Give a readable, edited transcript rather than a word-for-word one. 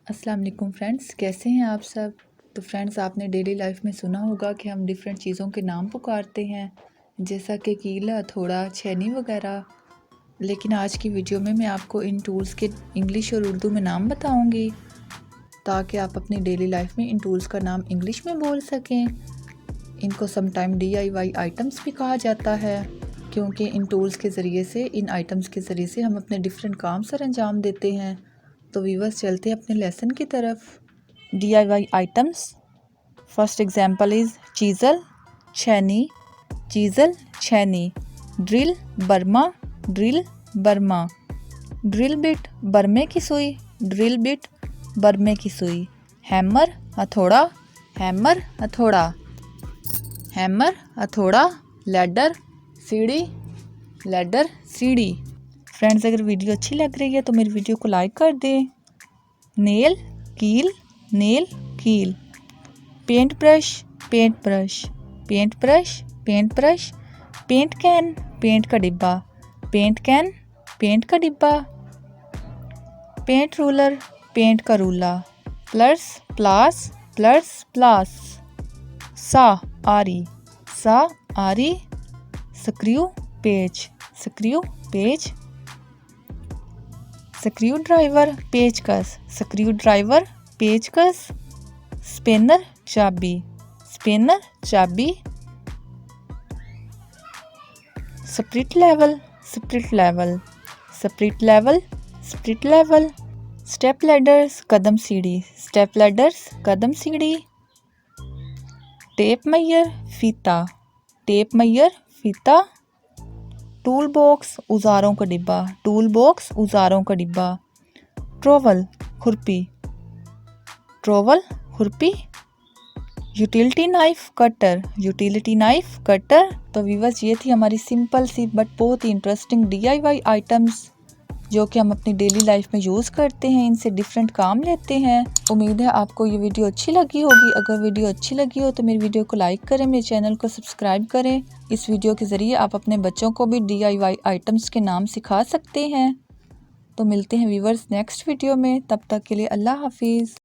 अस्सलाम वालेकुम फ्रेंड्स, कैसे हैं आप सब। तो फ्रेंड्स, आपने डेली लाइफ में सुना होगा कि हम डिफरेंट चीज़ों के नाम पुकारते हैं, जैसा कि कीला, हथौड़ा, छेनी वगैरह। लेकिन आज की वीडियो में मैं आपको इन टूल्स के इंग्लिश और उर्दू में नाम बताऊंगी, ताकि आप अपनी डेली लाइफ में इन टूल्स का नाम इंग्लिश में बोल सकें। इनको समटाइम DIY आइटम्स भी कहा जाता है, क्योंकि इन टूल्स के ज़रिए से, इन आइटम्स के ज़रिए से हम अपने डिफरेंट काम सर अंजाम देते हैं। तो व्यूअर्स, चलते हैं अपने लेसन की तरफ। DIY items. First example is chisel, छेनी, चीज़ल, छेनी। ड्रिल, बर्मा, ड्रिल, बर्मा। ड्रिल बिट, बर्मे की सुई, ड्रिल बिट, बर्मे की सुई। हैमर, हथौड़ा, हैमर, हथौड़ा। हैमर, हथौड़ा। लैडर, सीढ़ी, लैडर, सीढ़ी। फ्रेंड्स, अगर वीडियो अच्छी लग रही है तो मेरी वीडियो को लाइक कर दें। नेल, कील, नेल, कील। Paint brush, paint brush, paint brush, paint brush. Paint can, paint का डिब्बा, पेंट कैन, पेंट का डिब्बा। पेंट रूलर, पेंट का रूला। प्लस, प्लास, प्लस, प्लास। सा, आरी, सा, आरी। स्क्रू, पेच, स्क्रू, पेच। स्क्रू ड्राइवर, पेचकस, स्क्रू ड्राइवर, पेचकस। स्पिनर, चाबी, स्पिनर, चाबी। Spirit level, spirit level, spirit level, spirit level. Step ladders, कदम सीढ़ी, स्टेप लैडर्स, कदम सीढ़ी। टेप मैयर, फीता, टेप मैयर, फीता। टूल बॉक्स, औजारों का डिब्बा, टूल बॉक्स, औजारों का डिब्बा। ट्रोवल, खुरपी, ट्रोवल, खुरपी। Utility knife, cutter, utility knife, cutter. तो व्यूअर्स, ये थी हमारी सिंपल सी बट बहुत ही इंटरेस्टिंग DIY आइटम्स, जो कि हम अपनी डेली लाइफ में यूज़ करते हैं, इनसे डिफरेंट काम लेते हैं। उम्मीद है आपको ये वीडियो अच्छी लगी होगी। अगर वीडियो अच्छी लगी हो तो मेरी वीडियो को लाइक करें, मेरे चैनल को सब्सक्राइब करें। इस वीडियो के ज़रिए आप अपने बच्चों को भी DIY आइटम्स के नाम सिखा सकते हैं। तो मिलते हैं व्यूअर्स नेक्स्ट वीडियो में, तब तक के लिए अल्लाह हाफिज़।